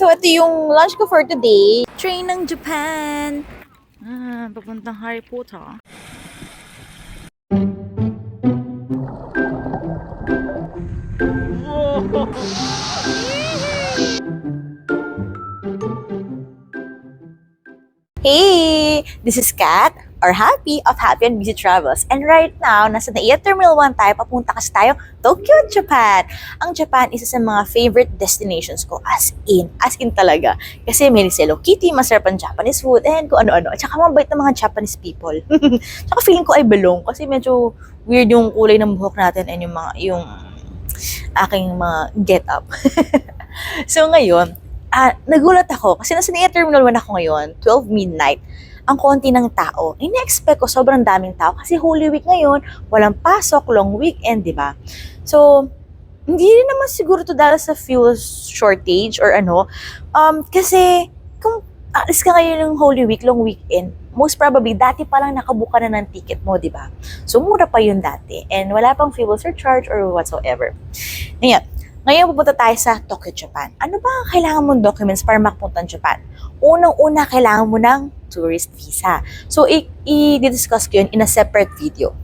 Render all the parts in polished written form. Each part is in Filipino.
So, ito yung lunch ko for today. Train ng Japan. Papuntang Harry Potter. Hey! This is Kat, or Happy of Happy and Busy Travels. And right now, nasa NAIA Terminal 1 tayo, papunta kasi tayo, Tokyo, Japan. Ang Japan, isa sa mga favorite destinations ko, as in talaga. Kasi may Hello Kitty, masarap ang Japanese food, and kung ano-ano. At saka mabait ng mga Japanese people. Tsaka feeling ko ay belong, kasi medyo weird yung kulay ng buhok natin and yung aking mga get up. So ngayon, nagulat ako kasi nasa NAIA Terminal 1 ako ngayon, 12 midnight. Ang konti ng tao. Ina-expect ko sobrang daming tao kasi Holy Week ngayon, walang pasok, long weekend, di ba? So, hindi rin naman siguro to dahil sa fuel shortage or ano. Kasi, kung alis ka ngayon ng Holy Week, long weekend, most probably, dati pa lang nakabuka na ng ticket mo, di ba? So, mura pa yun dati. And wala pang fuel surcharge or whatsoever. Ngayon pupunta tayo sa Tokyo, Japan. Ano ba ang kailangan mong documents para makapunta ng Japan? Unang-una, kailangan mo ng tourist visa. So, i-discuss ko yun in a separate video.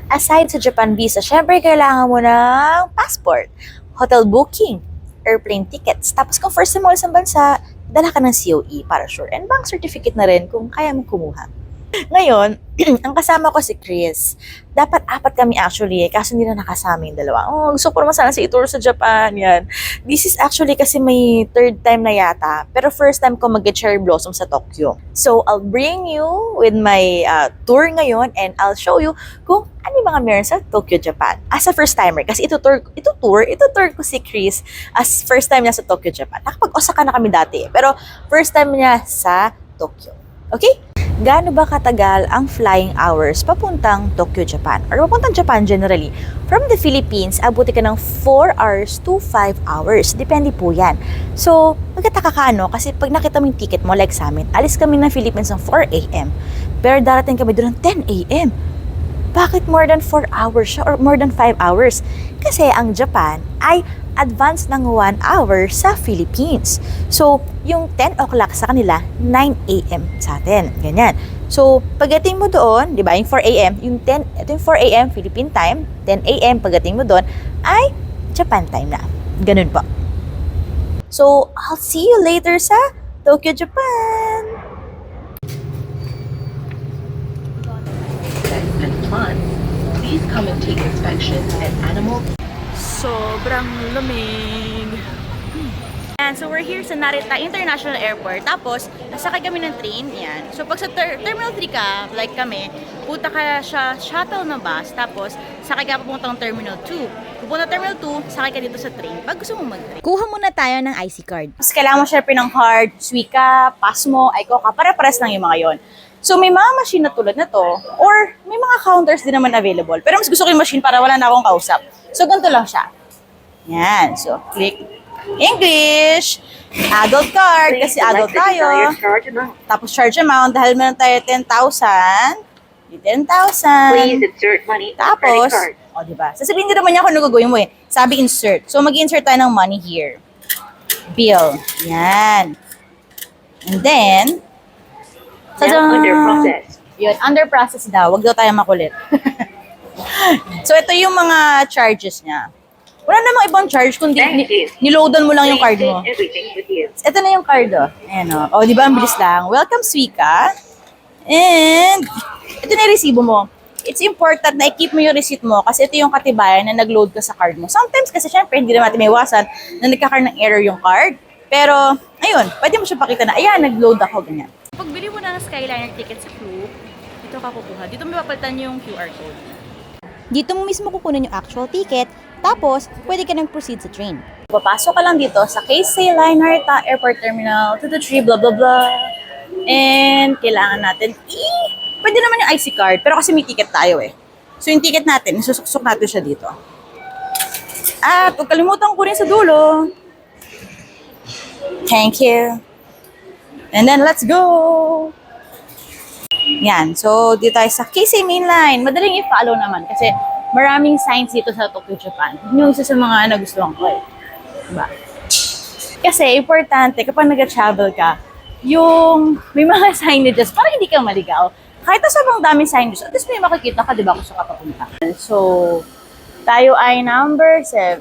Aside sa Japan visa, syempre kailangan mo ng passport, hotel booking, airplane tickets. Tapos kung first time mo sa bansa, dala ka ng COE para sure. And bank certificate na rin kung kaya mo kumuha. Ngayon, ang kasama ko si Chris. Dapat 4 kami actually, kaso hindi na nakasama yung dalawa. Gusto ko naman sana sa i-tour sa Japan, yan. This is actually kasi may 3rd time na yata, pero first time ko mag-cherry blossom sa Tokyo. So, I'll bring you with my tour ngayon and I'll show you kung ano yung mga meron sa Tokyo, Japan. As a first timer, kasi ito tour ko si Chris as first time niya sa Tokyo, Japan. Nakapag-Osaka na kami dati, pero first time niya sa Tokyo. Okay? Gaano ba katagal ang flying hours papuntang Tokyo, Japan? Or papuntang Japan generally? From the Philippines, abuti ka ng 4 hours to 5 hours. Depende po yan. So, magkataka ka ano? Kasi pag nakita mo yung ticket mo, like sa amin, alis kami ng Philippines ng 4 a.m. Pero darating kami doon ng 10 a.m. Bakit more than 4 hours siya or more than 5 hours? Kasi ang Japan ay advance ng 1 hour sa Philippines. So, yung 10 o'clock sa kanila, 9 a.m. sa atin. Ganyan. So, pagdating mo doon, di ba, yung 4 a.m., ito yung 4 a.m. Philippine time, 10 a.m. pagdating mo doon, ay Japan time na. Ganun po. So, I'll see you later sa Tokyo, Japan! Please come and take inspection at animal. Sobrang lamig. And so we're here sa Narita International Airport. Tapos, nasakay kami ng train. Yan. So pag sa Terminal 3 ka, like kami, punta ka sa shuttle na bus. Tapos, sakay ka papuntang Terminal 2. Pupunta Terminal 2, sakay ka dito sa train. Pag gusto mo mag-train. Kuha muna tayo ng IC card. Tapos kailangan mo syempre ng card, Suica, Pasmo, Icoca, para-pares lang yung mga yon. So, may mga machine na tulad na to, or may mga counters din naman available. Pero mas gusto ko yung machine para wala na akong kausap. So, ganito lang siya. Yan. So, click English, adult card, kasi adult tayo. Tapos, charge amount, dahil meron tayo 10,000. 10,000. Please insert money on Tapos, credit card. diba? Sasabihin din naman niya kung ano gagawin mo eh. Sabi, insert. So, mag-insert tayo ng money here. Bill. Yan. And then, Now under process. Yun, under process daw. Huwag daw tayo makulit. So, ito yung mga charges niya. Wala namang ibang charge kundi niloadan mo lang yung card mo. Everything with you. Ito na yung card, oh. Ayan, oh. Di ba? Ang bilis lang. Welcome, Suica. And, ito na yung resibo mo. It's important na i-keep mo yung receipt mo kasi ito yung katibayan na nag-load ka sa card mo. Sometimes kasi syempre, hindi naman natin may iwasan na nagkakaroon ng error yung card. Pero, ayun, pwede mo siya pakita na, ayan, nag-load ako, ganyan. Pagbili mo na ng Skyliner ticket sa Klook, dito ka kukuha. Dito may papalitan yung QR code. Dito mo mismo kukunin yung actual ticket, tapos pwede ka nang proceed sa train. Papasok ka lang dito sa Keisei Line Narita Airport Terminal 223 blah blah blah. And kailangan natin pwede naman yung IC card, pero kasi may ticket tayo eh. So yung ticket natin, isusuksok natin siya dito. At huwag kalimutan ko rin sa dulo. Thank you. And then, let's go! Yan. So, dito tayo sa Keisei Main Line. Madaling i-follow naman kasi maraming signs dito sa Tokyo, Japan. Yun yung isa sa mga nagustuhan ko eh. Diba? Kasi importante kapag nag-travel ka, yung may mga signages para hindi ka maligaw. Kahit na sobrang daming signages, at least may makikita ka, di ba, kung saan ka papunta. So, tayo ay number 7.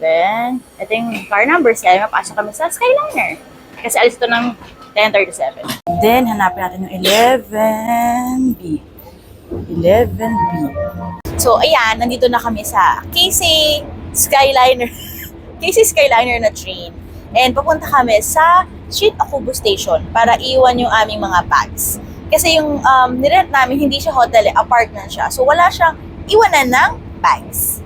Ito yung car number 7. Mapasok kami sa Skyliner. Kasi alis ito ng 10:37. Then, hanapin natin yung 11B. 11B. So, ayan, nandito na kami sa KC Skyliner. KC Skyliner na train. And papunta kami sa Street Akubo Station para iwan yung aming mga bags. Kasi yung nirent namin, hindi siya hotel, apartment siya. So, wala siyang iwanan ng bags.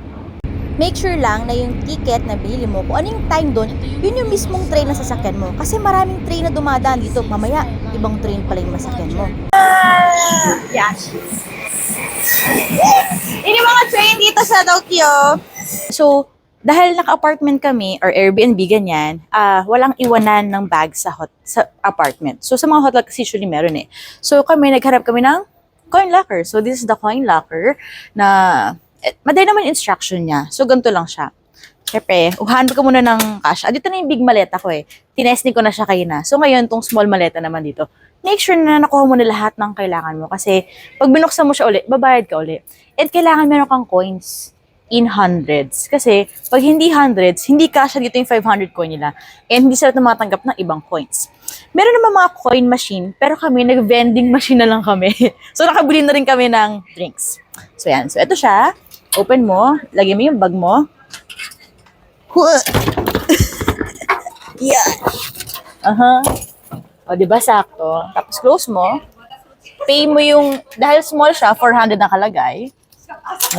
Make sure lang na yung ticket na binili mo, kung anong time doon, yun yung mismong train na sasakyan mo. Kasi maraming train na dumadaan dito. Mamaya, ibang train pala yung masakyan mo. Yes. Yun yung mga train dito sa Tokyo. So, dahil naka-apartment kami, or Airbnb, ganyan, walang iwanan ng bag sa apartment. So, sa mga hotel kasi usually meron eh. So, nagharap kami ng coin locker. So, this is the coin locker na madali naman yung instruction niya. So, ganito lang siya. Siyempre, uhanap ko muna ng cash. Dito na yung big maleta ko eh. Tinesting ko na siya kayo na. So, ngayon, tong small maleta naman dito. Make sure na nakuha mo na lahat ng kailangan mo. Kasi, pag binuksan mo siya ulit, babayad ka ulit. And kailangan meron kang coins in hundreds. Kasi, pag hindi hundreds, hindi kasha dito yung 500 coin nila. And hindi sila tumatanggap ng ibang coins. Meron naman mga coin machine, pero kami, nag-vending machine na lang kami. So, nakabili na rin kami ng drinks. So, yan. So, ito siya. Open mo. Lagyan mo yung bag mo. Yeah. O, diba? Sakto. Tapos, close mo. Pay mo yung, dahil small siya, 400 nakalagay. 1,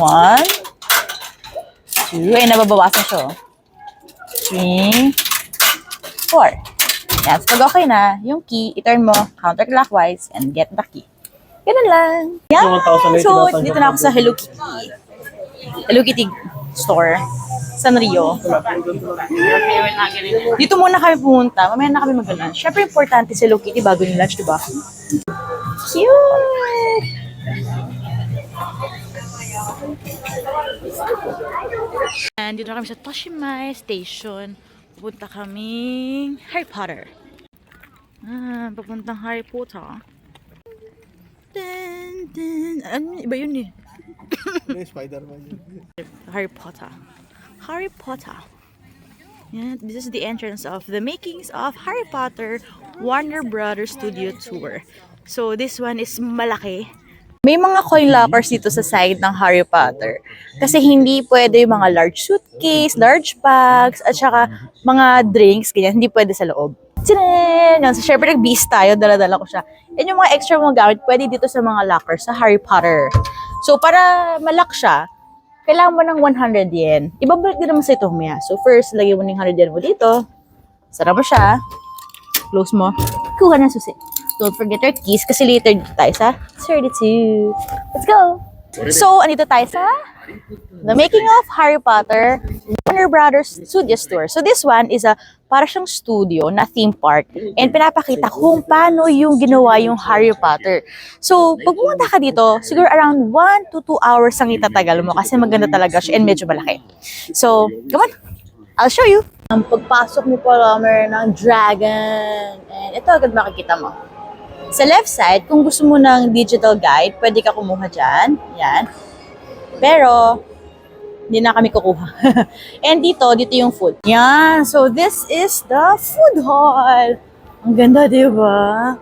2, ay, nababawasan siya. 3, 4. Yan. So, pag okay na, yung key, i-turn mo counterclockwise and get the key. Ganun lang. Yan. So, dito na ako sa Hello Kitty. Hello Kitty store. Sanrio. Dito muna kami pumunta. Mamaya na kami mag-lunch. Siyempre, importante si Hello Kitty bago yung lunch, diba? Cute! And dito na kami sa Toshimai Station. Pupunta kaming Harry Potter. Papuntang Harry Potter. Dun, dun. Ano? Iba yun eh. Spider-Man yun. Harry Potter. Harry Potter. Yeah, this is the entrance of the makings of Harry Potter Warner Brothers Studio Tour. So, this one is malaki. May mga coin lockers dito sa side ng Harry Potter. Kasi hindi pwede yung mga large suitcase, large bags, at saka mga drinks, ganyan. Hindi pwede sa loob. Tcharan! So, syempre, nag-beast tayo. Dala-dala ko siya. And yung mga extra mga gamit, pwede dito sa mga lockers sa Harry Potter. So, para malak siya, kailangan mo ng 100 yen. Ibabalik din naman sa ito, Mia. So, first, lagyan mo ng 100 yen mo dito. Sara mo siya. Close mo. Kuha ng susi. Don't forget your keys kasi later dito tayo sa 32. Let's go! So, andito tayo sa The Making of Harry Potter Warner Brothers Studio Tour. So, this one is para siyang studio na theme park and pinapakita kung paano yung ginawa yung Harry Potter. So, pag pumunta ka dito, siguro around 1 to 2 hours ang itatagal mo kasi maganda talaga siya and medyo malaki. So, come on! I'll show you! Ang pagpasok mo pala meron ng dragon and ito agad makikita mo. Sa left side, kung gusto mo ng digital guide, pwede ka kumuha dyan. Yan. Pero, hindi na kami kukuha. And dito yung food. Yan. So, this is the food hall. Ang ganda, di ba?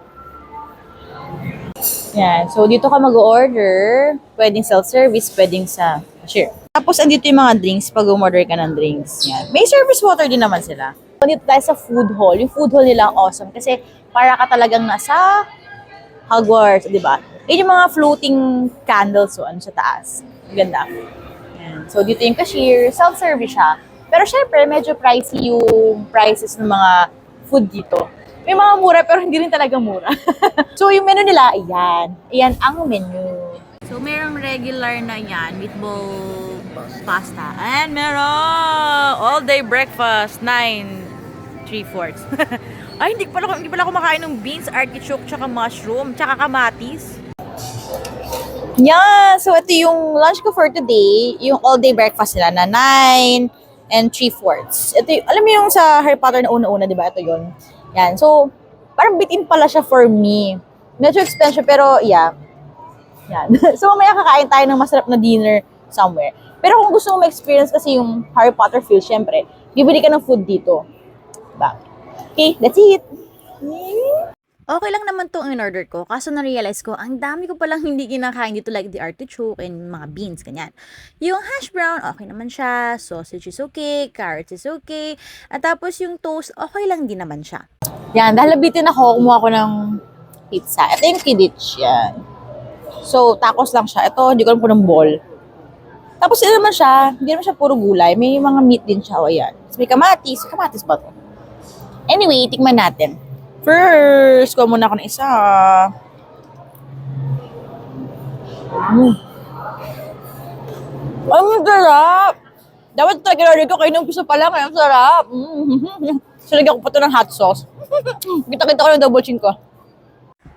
Yan. So, dito ka mag-order. Pwedeng self-service, pwedeng sa cashier. Tapos, andito yung mga drinks pag umorder ka ng drinks. Yan. May service water din naman sila. Dito tayo sa food hall. Yung food hall nila awesome kasi para ka talagang nasa Hogwarts, di ba? Yun yung mga floating candles so, sa taas. Ganda. Yan. So, dito yung cashier. Self-service siya. Pero syempre, medyo pricey yung prices ng mga food dito. May mga mura pero hindi rin talaga mura. So, yung menu nila, ayan. Ayan ang menu. So, merong regular na yan, meatball pasta. And merong all-day breakfast, 9/3/4. Ay, hindi pala ako makain ng beans, artichoke, tsaka mushroom, tsaka kamatis. Yeah, so ito yung lunch ko for today, yung all-day breakfast nila na 9 and 3/4. Ito yung, alam mo yung sa Harry Potter na una-una, di ba? Ito yun. Yan. So, parang bitin pala siya for me. Medyo expensive, pero yeah. Yan. So, mamaya kakain tayo ng masarap na dinner somewhere. Pero kung gusto mo ma-experience kasi yung Harry Potter feel, syempre, bibili ka ng food dito. Diba? Okay, that's it. Okay lang naman to ang in-order ko, kaso na-realize ko, ang dami ko palang hindi kinakain dito like the artichoke and mga beans, ganyan. Yung hash brown, okay naman siya, sausage is okay, carrots is okay, at tapos yung toast, okay lang din naman siya. Yan, dahil nabitin ako, kumuha ko ng pizza. Ito yung Kidditch, yan. So, tacos lang siya. Ito, hindi ko alam po ng ball. Tapos, hindi naman siya puro gulay. May mga meat din siya, o yan. May kamatis. Kamatis ba to? Anyway, tikman natin. First, kuha muna ako ng isa. Ang sarap! Dapat talaga order ko kayo ng piso pa lang. Ang sarap! So, lagyan ko pa ito ng hot sauce. Kita-kita ko ng double chin ko.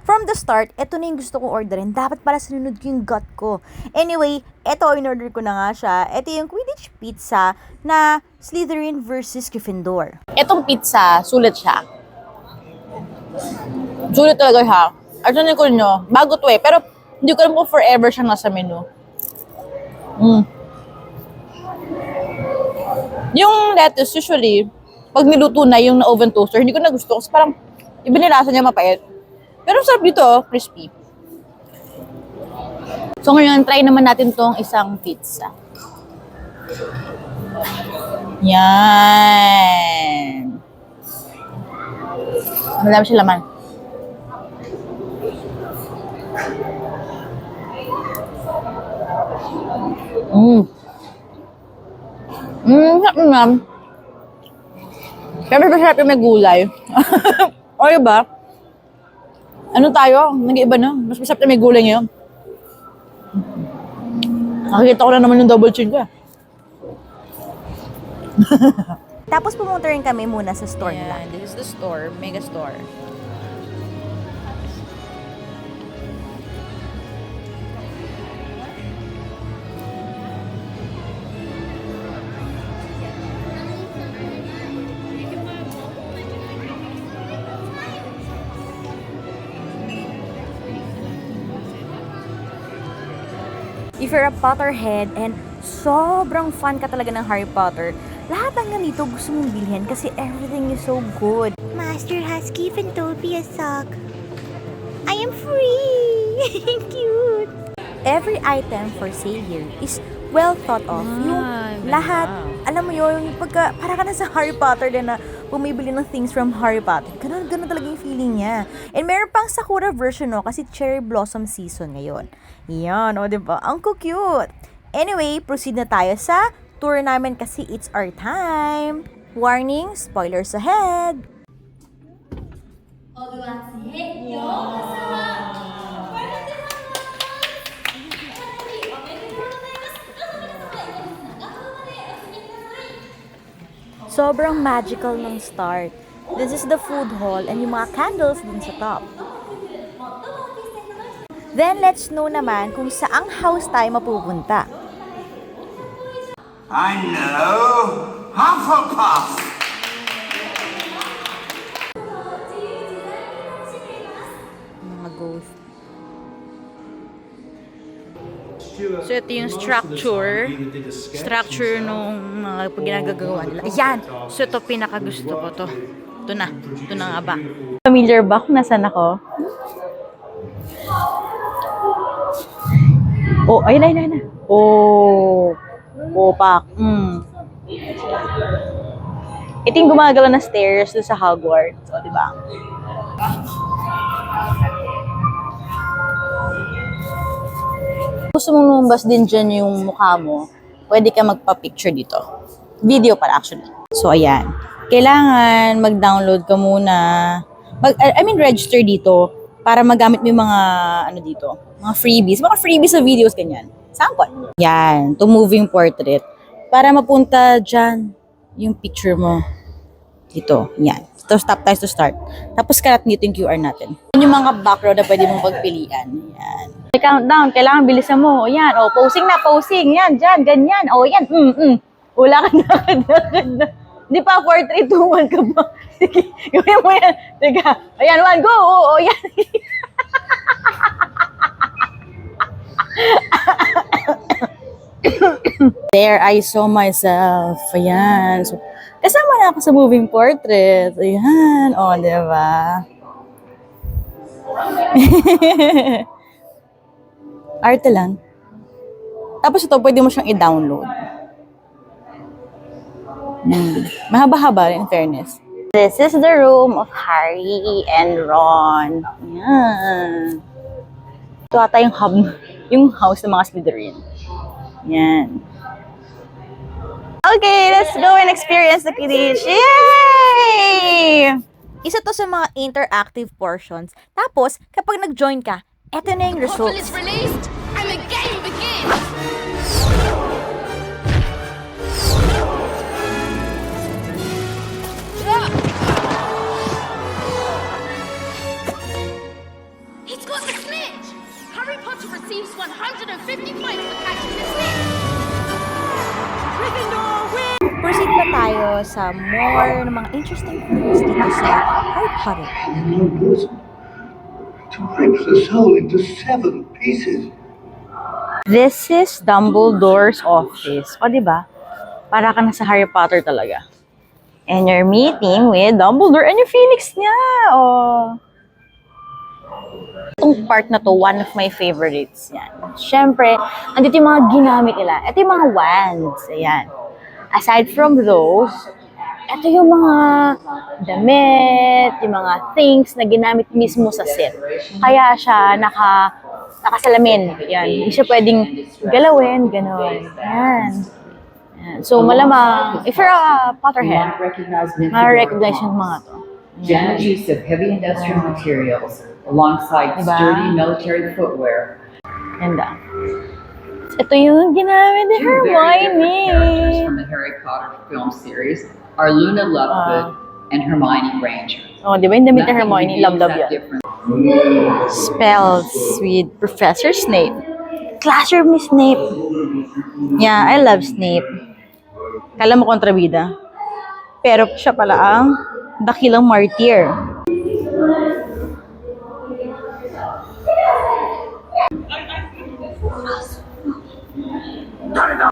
From the start, ito na yung gusto kong orderin. Dapat pala sinunod ko yung gut ko. Anyway, ito, in-order ko na nga siya. Ito yung Quidditch pizza na Slytherin versus Gryffindor. Itong pizza, sulit siya. Sulit talaga siya. At sanin ko nyo, bago to eh. Pero hindi ko alam kung forever siyang nasa menu. Yung lettuce, usually, pag niluto na yung na-oven toaster, hindi ko na gusto kasi parang iba nilasa niya mapait. Pero sarap dito, crispy. So ngayon, try naman natin tong isang pizza. Yan. Madami siya laman. Sarap naman. Siyempre masarap yung may gulay. O diba? Ano tayo? Nag-iiba na. Mas masarap na may gulay ngayon. Nakikita ko na naman yung double chin ko. Tapos pumunta rin kami muna sa store nila. This is the store, mega store. If you're a Potterhead and sobrang fan ka talaga ng Harry Potter, lahat ng ganito gusto mong bilhin kasi everything is so good. Master has given Toby a sock. I am free! Cute! Every item for sale here is well thought of. Yung lahat, alam mo yun, pagka, para ka na sa Harry Potter din na bumibili ng things from Harry Potter. Ganun talaga yung feeling niya. And meron pang Sakura version, no, kasi cherry blossom season ngayon. Yan, o, diba? Ang cute! Anyway, proceed na tayo sa tour namin kasi it's our time. Warning, spoilers ahead! Sobrang magical ng start. This is the food hall and yung mga candles din sa top. Then, let's know naman kung saang house tayo mapupunta. I know! Hufflepuff! Mga ghost. So, ito yung structure nung mga ginagagawa nila. Ayan! So, ito pinakagusto ko to. Ito na nga ba? Familiar ba kung nasan ako? Oh, ayun. Oh, pak. Ito yung gumagalaw na stairs doon sa Hogwarts. O, diba? Gusto mong lumabas din dyan yung mukha mo, pwede ka magpa-picture dito. Video pala actually. So, ayan. Kailangan mag-download ka muna. Register dito para magamit mo yung mga, dito, mga freebies. Mga freebies sa videos, ganyan. Sample. Yan, to moving portrait. Para mapunta dyan yung picture mo. Dito, yan. So, stop tayo to start. Tapos, karat dito yung QR natin. Yan yung mga background na pwede mong pagpilian. Yan. Countdown, kailangan bilisan mo. Yan, posing na, posing. Yan, dyan, ganyan. Yan, Wala ka na. Hindi pa, 4, 3, 2, 1 ka ba? Sige, gawin mo yan. Teka, ayan, 1, go! Oo, yan. There, I saw myself. Ayan. So, kasama na ako sa moving portrait. Ayan. O, di ba? Arte lang. Tapos ito, pwede mo siyang i-download. Mahaba-haba, in fairness. This is the room of Harry and Ron. Yan. Ito ata yung house ng mga Slytherin. Yan. Okay, let's go and experience the Quidditch. Yay! Isa to sa mga interactive portions. Tapos, kapag nag-join ka, eto na yung results. Released and the game begins! He's got the snitch! Harry Potter receives 150 points for catching the snitch! Gryffindor win! Proceed na tayo sa more ng mga interesting things dito sa Harry Potter. No person to rip the soul into 7 pieces. This is Dumbledore's office. O, diba? Para ka na sa Harry Potter talaga. And you're meeting with Dumbledore and yung Phoenix niya. Oh. Itong part na to, one of my favorites. Yan. Siyempre, andito yung mga ginamit nila. Ito yung mga wands. Ayan. Aside from those, ito yung mga damit, yung mga things na ginamit mismo sa set. Kaya siya nakasalamin. Yan. Hindi siya pwedeng galawin, gano'n. Yan. Yan. So, malamang, if you're a Potterhead, ma-recognize yung mga to. General use of heavy industrial materials alongside Diba? sturdy military footwear. Ganda. Ito yung ginamit ni Two very different characters Hermione. from the Harry Potter film series are Luna Lovegood and Hermione Granger. Oh, di ba yung damit ni Nothing Hermione? reveals Love that yan. difference. Spells with Professor Snape. Classroom ni Snape. Yeah, I love Snape. Kala mo kontrabida. Pero siya pala ang dakilang martyr.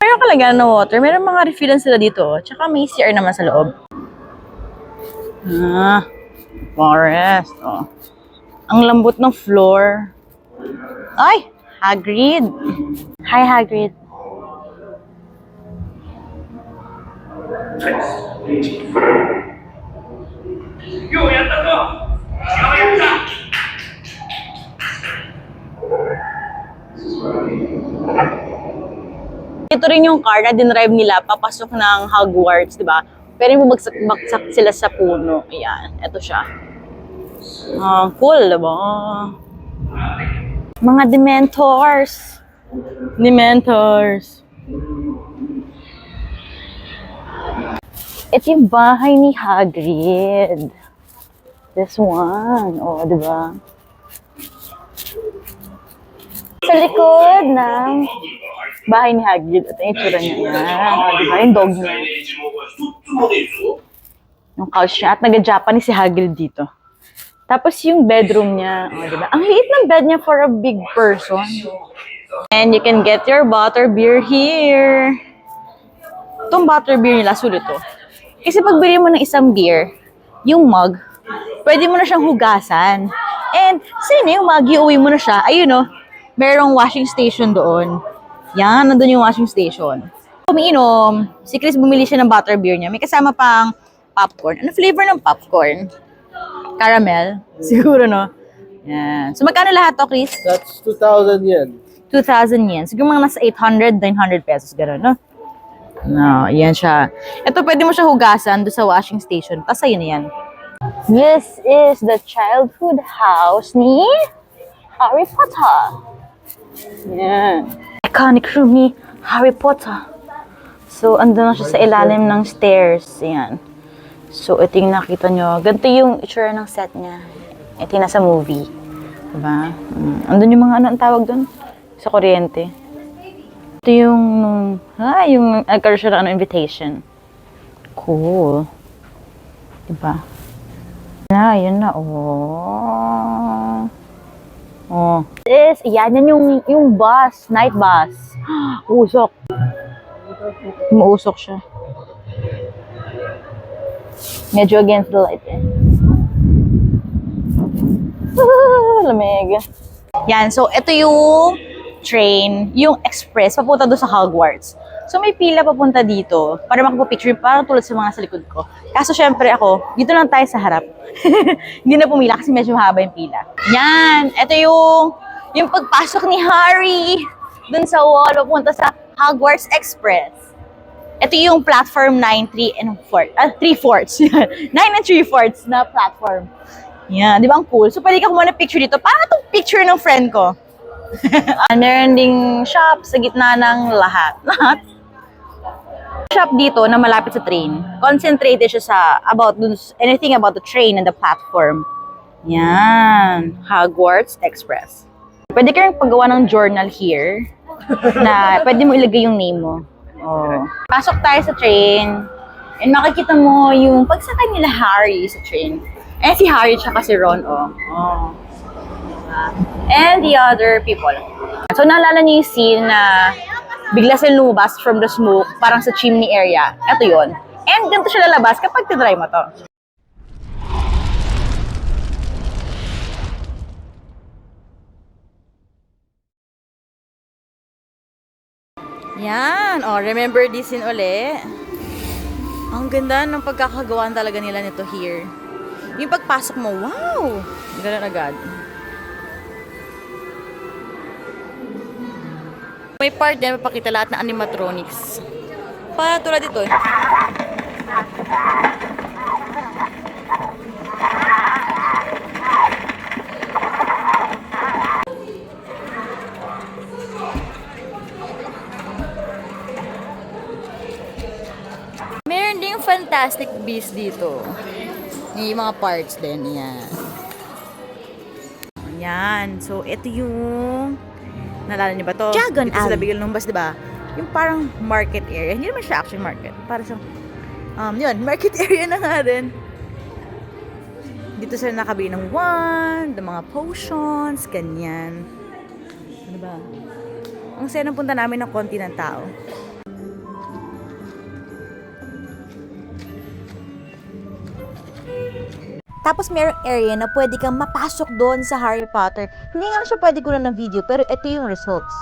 Meron kalagyan ng water. Meron mga refillan sila dito. Tsaka may CR naman sa loob. Forest. Oh. Ang lambot ng floor. Ay! Hagrid. Hi, Hagrid. Ito rin yung car na dinrive nila papasok ng Hogwarts, di ba? Pero yung bumagsak sila sa puno. Ayan, ito siya. Cool, di ba? Mga Dementors. Dementors. Ito yung bahay ni Hagrid. This one. Oh, di ba? Sa likod ng bahay ni Hagrid. Ito yung itsura niya. Yan. Oh, di ba? Yung dog niya. Yung couch niya. At nag-Japanese si Hagrid dito. Tapos yung bedroom niya. Oh, di ba? Ang liit ng bed niya for a big person. And you can get your butterbeer here. Itong butterbeer nila, sulit to. Kasi pag bili mo ng isang beer, yung mug, pwede mo na siyang hugasan. And, sino yung mug, iuwi mo na siya. Ayun no, merong washing station doon. Yan, nandun yung washing station. Umiinom, si Chris bumili siya ng butterbeer niya. May kasama pang popcorn. Ano flavor ng popcorn? Caramel? Siguro, no? Yan. So, magkano lahat to, Chris? That's 2,000 yen. 2,000 yen. Siguro mga nasa 800, 900 pesos. Gano'n, no? No, yan siya. Ito, pwede mo siya hugasan doon sa washing station. Tapos, ayun na yan. This is the childhood house ni Harry Potter. Yan. Iconic room ni Harry Potter. So, andun na siya sa ilalim ng stairs. Yan. So, ito yung nakita nyo. Ganito yung itsura ng set niya. Ito yung nasa movie. Diba? Andun yung mga ano ang tawag doon? Sa kuryente. Ito yung nagkaroon siya ng invitation. Cool. Diba? Yun na. Oh. Yan yung bus. Night bus. Usok. Umuusok siya. Medyo against the light eh. Lamig. Yan, so ito yung train, yung express, papunta doon sa Hogwarts. So may pila papunta dito para makapapicture, parang tulad sa mga sa likod ko. Kaso syempre ako, dito lang tayo sa harap. Hindi na pumila kasi medyo mahaba yung pila. Yan, ito yung pagpasok ni Harry doon sa wall, papunta sa Hogwarts Express. Ito yung platform 9, 3 and 4. 3/4. 9 and 3/4 na platform. Yan, di ba ang cool? So pwede ka kumuha ng picture dito. Paano itong picture ng friend ko? Meron ding shop sa gitna ng lahat. Shop dito na malapit sa train. Concentrated siya sa anything about the train and the platform. Yan. Hogwarts Express. Pwede kang paggawa ng journal here na pwede mo ilagay yung name mo. Oh. Pasok tayo sa train and makikita mo yung pagsakay nila Harry sa train. Eh si Harry tsaka si Ron, and the other people. So naalala niyo yung scene na bigla silang lumabas from the smoke, parang sa chimney area. Ito yun. And ganito siya lalabas kapag tinry mo to. Yan. Remember this scene uli? Ang ganda ng pagkakagawaan talaga nila nito here. Yung pagpasok mo, wow! Ganun agad. May part din, mapakita lahat ng animatronics. Para tulad dito. Meron ding Fantastic Beasts dito. Yung mga parts din, yan. Yan. So, ito yung naalala niyo ba to? Dragon Dito sa Alley. Labigil ng Bus, diba? Yung parang market area. Hindi naman siya actually market. Para sa yun, market area na nga rin. Dito sila nakabili ng wand, ng mga potions, ganyan. Ano ba? Ang saya ng punta namin ng konti ng tao. Tapos merong area na pwede kang mapasok doon sa Harry Potter. Hindi nga siya pwede ko na ng video, pero ito yung results.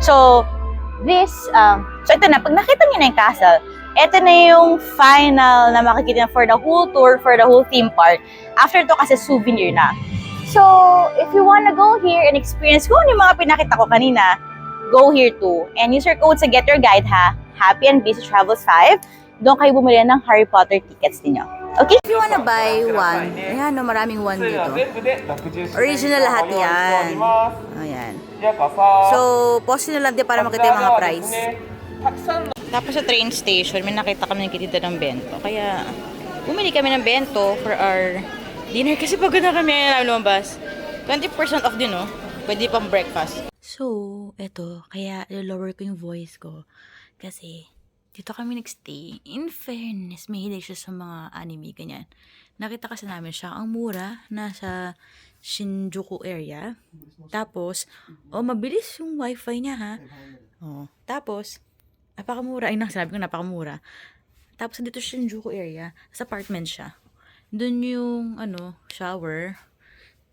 So, so ito na, pag nakita niyo na yung castle, ito na yung final na makikita for the whole tour, for the whole theme park. After to kasi souvenir na. So, if you wanna go here and experience kung ano yung mga pinakita ko kanina, go here too. And use your code sa Get Your Guide ha, Happy and Busy Travels 5. Doon kayo bumili ng Harry Potter tickets niyo. Okay? If you wanna buy one, ayan no, maraming one dito. Original lahat yan. Ayan. So, post nyo lang din para makita yung mga price. Tapos sa train station, may nakita kami ng kitita ng bento. Kaya, bumili kami ng bento for our dinner. Kasi pagod na kami namin lumabas. 20% off din, no? Pwede pang breakfast. So, eto, kaya lower ko yung voice ko. Kasi, dito kami nagstay. In fairness, mahilig siya sa mga anime, ganyan. Nakita kasi namin siya, ang mura, nasa Shinjuku area. Tapos, mabilis yung wifi niya, ha? Tapos, napakamura. Ay, sabi ko napakamura. Tapos, dito Shinjuku area, sa apartment siya. Doon yung, shower.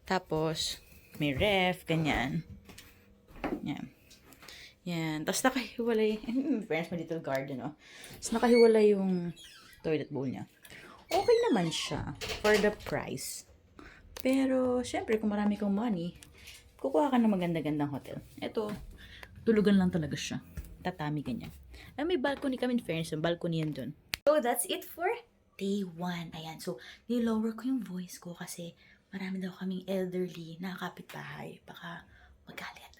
Tapos, may ref, ganyan. Yan. Yan. Tapos nakahiwalay, friends, may little garden, Tapos nakahiwalay yung toilet bowl niya. Okay naman siya for the price. Pero, syempre, kung marami kang money, kukuha ka ng maganda-gandang hotel. Ito, tulugan lang talaga siya. Tatami ganyan. Ay, may balcony kami in fairness. Yung balcony yan dun. So, that's it for day 1. Ayan. So, nilower ko yung voice ko kasi marami daw kaming elderly na kapitbahay. Baka magalit.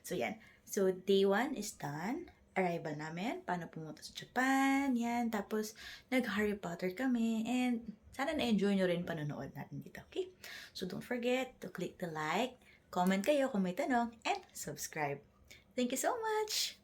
So, yan. So, day 1 is done. Arrival namin. Paano pumunta sa Japan. Yan. Tapos, nag-Harry Potter kami. And, sana na-enjoy nyo rin panonood natin dito. Okay? So, don't forget to click the like, comment kayo kung may tanong, and subscribe. Thank you so much!